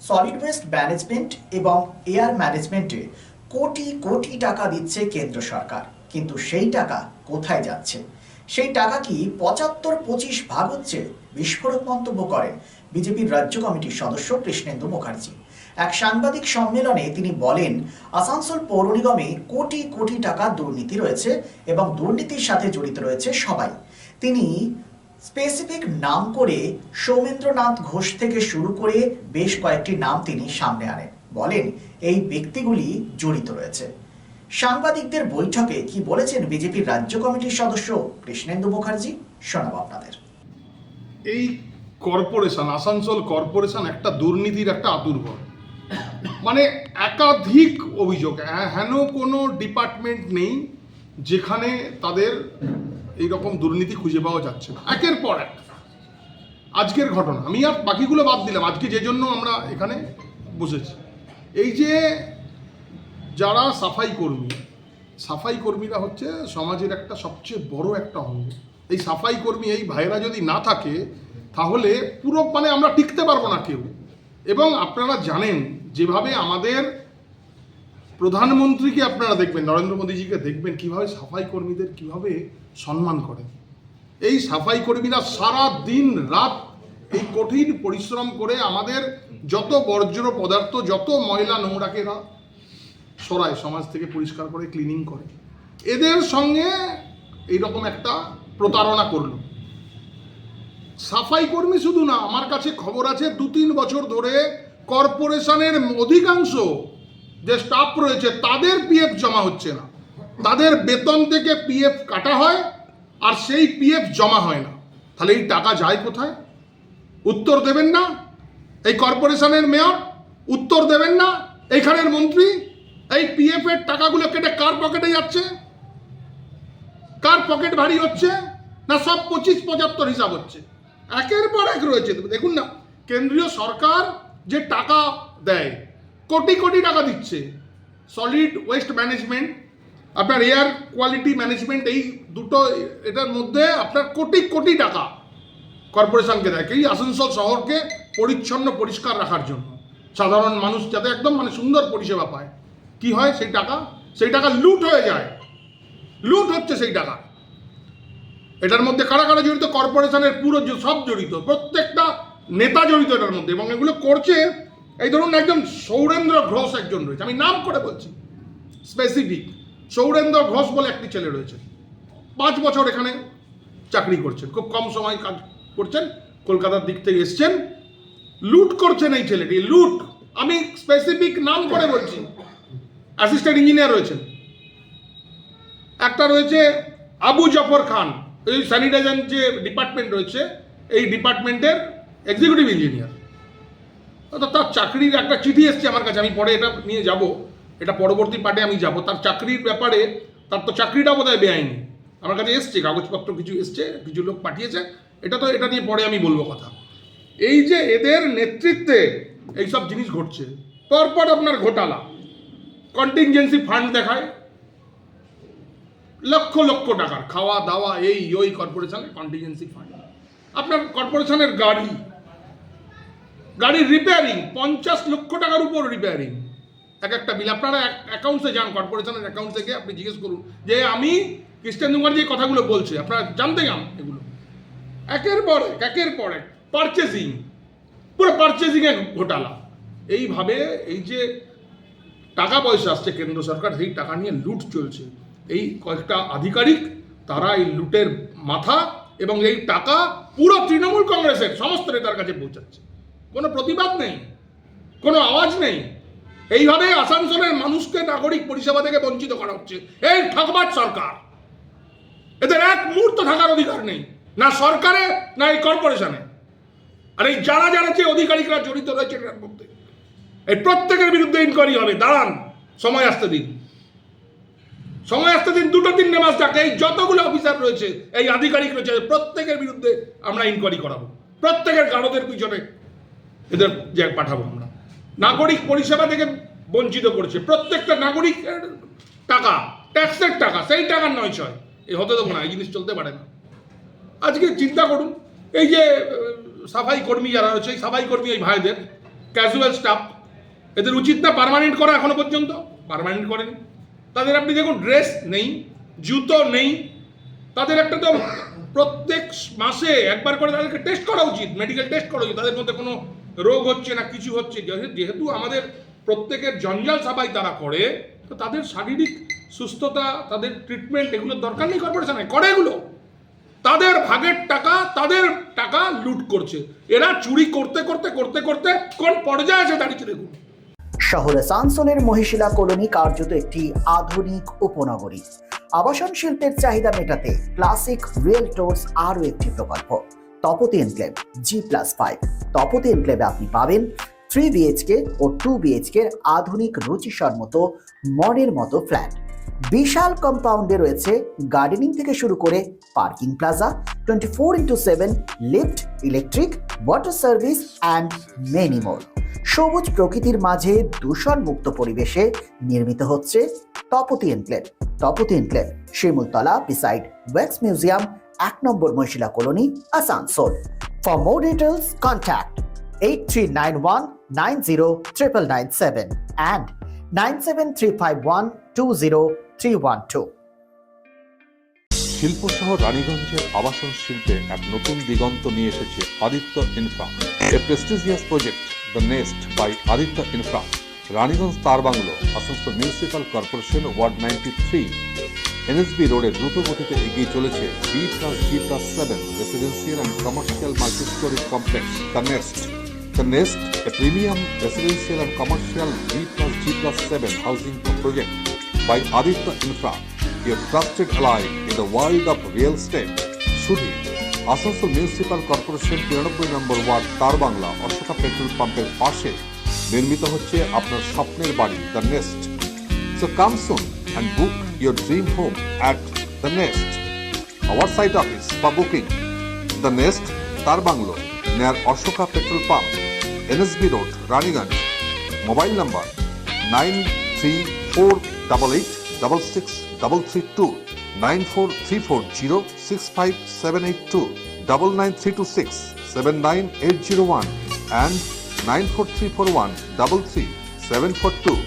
Solid waste management এবং air ম্যানেজমেন্টে কোটি কোটি টাকা দিচ্ছে কেন্দ্র সরকার, কিন্তু সেই টাকা কোথায় যাচ্ছে? সেই টাকা কি ৭৫-২৫ ভাগ হচ্ছে? বিস্ফোরক মন্তব্য করেন বিজেপির রাজ্য কমিটির সদস্য কৃষ্ণেন্দু মুখার্জি। এক সাংবাদিক সম্মেলনে তিনি বলেন, আসানসোল পৌর নিগমে কোটি কোটি টাকা দুর্নীতি রয়েছে এবং দুর্নীতির সাথে জড়িত রয়েছে সবাই। তিনি স্পেসিফিক নাম করে সৌমেন্দ্রনাথ ঘোষ থেকে শুরু করে বেশ কয়েকটি নাম তিনি সামনে আনেন, বলেন এই ব্যক্তিগুলি জড়িত রয়েছে। সাংবাদিকদের বৈঠকে কি বলেছেন বিজেপির রাজ্য কমিটির সদস্য কৃষ্ণেন্দু মুখার্জি, শোনাবো আপনাদের। এই কর্পোরেশন, আসানসোল কর্পোরেশন একটা দুর্নীতির একটা আতুরঘর। মানে একাধিক অভিযোগ, হেন কোনো ডিপার্টমেন্ট নেই যেখানে তাদের এইরকম দুর্নীতি খুঁজে পাওয়া যাচ্ছে না। একের পর এক আজকের ঘটনা, আমি আর বাকিগুলো বাদ দিলাম, আজকে যে জন্য আমরা এখানে বসেছি, এই যে যারা সাফাই কর্মীরা হচ্ছে সমাজের একটা সবচেয়ে বড় একটা অঙ্গ। এই সাফাই কর্মী, এই ভাইয়েরা যদি না থাকে তাহলে পুরো আমরা টিকতে পারবো না কেউ। এবং আপনারা জানেন যেভাবে আমাদের প্রধানমন্ত্রীকে আপনারা দেখবেন, নরেন্দ্র মোদীজিকে দেখবেন কিভাবে সাফাই কর্মীদের কিভাবে সম্মান করেন। এই সাফাই কর্মীরা সারা দিন রাত এই কঠিন পরিশ্রম করে আমাদের যত বর্জ্য পদার্থ, যত ময়লা নোংরাকে এরা সরায়, সমাজ থেকে পরিষ্কার করে ক্লিনিং করে। এদের সঙ্গে এইরকম একটা প্রতারণা করলো। সাফাই কর্মী শুধু না, আমার কাছে খবর আছে ২-৩ বছর ধরে কর্পোরেশনের অধিকাংশ যে স্টাফ রয়েছে তাদের পিএফ জমা হচ্ছে না। তাদের বেতন থেকে পিএফ কাটা হয় আর সেই পিএফ জমা হয় না। তাহলে এই টাকা যায় কোথায়? উত্তর দেবেন না এই কর্পোরেশনের মেয়র, উত্তর দেবেন না এইখানের মন্ত্রী। এই পিএফ এর টাকাগুলো কেটে কার পকেটে যাচ্ছে? কার পকেট ভারী হচ্ছে? না সব ২৫-৭৫ হিসাব হচ্ছে, একের পর এক রয়েছে। দেখুন না, কেন্দ্রীয় সরকার যে টাকা দেয়, কোটি কোটি টাকা দিচ্ছে। সলিড ওয়েস্ট ম্যানেজমেন্ট, আপনার এয়ার কোয়ালিটি ম্যানেজমেন্ট, এই দুটো এটার মধ্যে আপনার কোটি কোটি টাকা কর্পোরেশনকে দেয় এই আসানসোল শহরকে পরিচ্ছন্ন পরিষ্কার রাখার জন্য, সাধারণ মানুষ যাতে একদম সুন্দর পরিষেবা পায়। কি হয়? সেই টাকা লুট হয়ে যায়, লুট হচ্ছে সেই টাকা। এটার মধ্যে কারা কারা জড়িত? কর্পোরেশনের পুরো সব জড়িত, প্রত্যেকটা নেতা জড়িত এটার মধ্যে। এবং এগুলো করছে, এই ধরুন একজন সৌরেন্দ্র ঘোষ একজন রয়েছে, আমি নাম করে বলছি স্পেসিফিক। সৌরেন্দ্র ঘোষ বলে একটি ছেলে রয়েছে, 5 বছর এখানে চাকরি করছেন, খুব কম সময় কাজ করছেন, কলকাতার দিক থেকে এসছেন। লুট করছেন এই ছেলেটি, লুট। আমি স্পেসিফিক নাম করে বলছি। অ্যাসিস্ট্যান্ট ইঞ্জিনিয়ার রয়েছেন, একটা রয়েছে আবু জাফর খান, এই স্যানিটাইজেশন যে ডিপার্টমেন্ট রয়েছে এই ডিপার্টমেন্টের এক্সিকিউটিভ ইঞ্জিনিয়ার। তার চাকরির একটা চিঠি এসছে আমার কাছে, আমি পরে এটা নিয়ে যাব, এটা পরবর্তী পার্টে আমি যাব। তার চাকরির ব্যাপারে, তার তো চাকরিটা বোধহয় বেআইনি, আমার কাছে এসছে, কাগজপত্র কিছু এসছে, কিছু লোক পাঠিয়েছে। এটা নিয়ে পরে আমি বলবো কথা। এই যে এদের নেতৃত্বে এইসব জিনিস ঘটছে, পরপর আপনার ঘোটালা, কন্টিনজেন্সি ফান্ড দেখায় লক্ষ লক্ষ টাকার, খাওয়া দাওয়া এই ওই কর্পোরেশনের কন্টিনজেন্সি ফান্ড। আপনার কর্পোরেশনের গাড়ির রিপেয়ারিং 50 লক্ষ টাকার উপর রিপেয়ারিং, একটা বিল। আপনারা অ্যাকাউন্টসে যান, কর্পোরেশনের অ্যাকাউন্ট থেকে আপনি জিজ্ঞেস করুন যে আমি কৃষ্ণেন্দু মুখার্জি যে কথাগুলো বলছে, আপনারা জানতে যান এগুলো। একের পর এক পারচেজিং, পুরো পারচেজিংয়ে ঘোটালা। এইভাবে এই যে টাকা পয়সা আসছে কেন্দ্র সরকার, সেই টাকা নিয়ে লুট চলছে। এই কয়েকটা আধিকারিক, তারা এই লুটের মাথা, এবং এই টাকা পুরো তৃণমূল কংগ্রেসের সমস্ত নেতার কাছে পৌঁছাচ্ছে। কোনো প্রতিবাদ নেই, কোনো আওয়াজ নেই। এইভাবে আসানসোলের মানুষকে নাগরিক পরিষেবা থেকে বঞ্চিত করা হচ্ছে এই ঠকবাজ সরকার। এদের এক মুহূর্ত থাকার অধিকার নেই, না সরকারে না এই কর্পোরেশনে। আর এই যারা যে অধিকারিকরা জড়িত রয়েছে এটার মধ্যে, এই প্রত্যেকের বিরুদ্ধে ইনকোয়ারি হবে। দাঁড়ান, সময় আসতে দিন, 2-3 মাস যাক। এই যতগুলো অফিসার রয়েছে, এই আধিকারিক রয়েছে, প্রত্যেকের বিরুদ্ধে আমরা ইনকোয়ারি করাবো। প্রত্যেকের গারদের পিছনে এদের যে পাঠাবো আমরা। নাগরিক পরিষেবা থেকে বঞ্চিত করছে, প্রত্যেকটা নাগরিকের টাকা, ট্যাক্সের টাকা, সেই টাকার নয় ছয়। এই হতে দেবো না, এই জিনিস চলতে পারে না। আজকে চিন্তা করুন, এই যে সাফাই কর্মী যারা রয়েছে, এই সাফাই কর্মী এই ভাইদের ক্যাজুয়াল স্টাফ, এদের উচিত না পার্মানেন্ট করা? এখনো পর্যন্ত পার্মানেন্ট করেনি। তাদের আপনি দেখুন ড্রেস নেই, জুতো নেই, তাদের একটা তো প্রত্যেক মাসে একবার করে তাদেরকে টেস্ট করা উচিত, মেডিকেল টেস্ট করা উচিত, তাদের মধ্যে কোনো রোগ হচ্ছে না কিছু হচ্ছে। যেহেতু আমাদের প্রত্যেকের জঞ্জাল সাবাই তারা করে, তো তাদের শারীরিক সুস্থতা, তাদের ট্রিটমেন্ট এগুলোর দরকার নেই কর্পোরেশনে, করে এগুলো। তাদের ভাগের টাকা, তাদের টাকা লুট করছে এরা, চুরি করতে করতে করতে করতে কোন পর্যায়ে এসে দাঁড়িয়েছে দেখুন। শহর আসানসোলের মহিশিলা কলোনি কার্যত একটি আধুনিক উপনগরী। আবাসন শিল্পের চাহিদা মেটাতে ক্লাসিক রিয়েলটরস আরও একটি প্রকল্প, তপতি এনক্লেভ G+5। তপতি এনক্লেভে আপনি পাবেন 3 BHK ও 2 BHK এর আধুনিক রুচিসম্মত মনের মতো ফ্ল্যাট। বিশাল কম্পাউন্ডে রয়েছে গার্ডেনিং থেকে শুরু করে parking plaza, 24/7 lift, electric, water service and many more. সবুজ প্রকৃতির মাঝে দূষণমুক্ত পরিবেশে নির্মিত হচ্ছে Tapati enclave. Tapati enclave Shimultala beside wax museum, 1 number Mahishila colony, Asansol. For more details contact 8391909997 and 9735120312। শিল্প শহর রানীগঞ্জের আবাসন শিল্পে এক নতুন দিগন্ত নিয়ে এসেছে Aditya infra, a prestigious project the nest by Aditya infra, Raniganj তার bungalow, Asansol municipal corporation, ward 93। NSB রোডে দ্রুত গতিতে এগিয়ে চলেছে B+G+7 residential and commercial multi storey complex the nest. The Nest, a premium residential and commercial B+G+7 housing project by Aditya Infra, your trusted ally in the world of real estate. শুধু Asansol municipal corporation 93 নম্বর word তার Bangla Ashoka petrol পাম্পের পাশে নির্মিত হচ্ছে আপনার স্বপ্নের বাড়ি the nest. So come soon and book your dream home at the Nest. Our site office for booking the Nest, তার bungalow, near Ashoka Petrol Pump, NSB Road, Raniganj. Mobile number 9348866332, 94340657829, 99326 79801 and 94341 33742.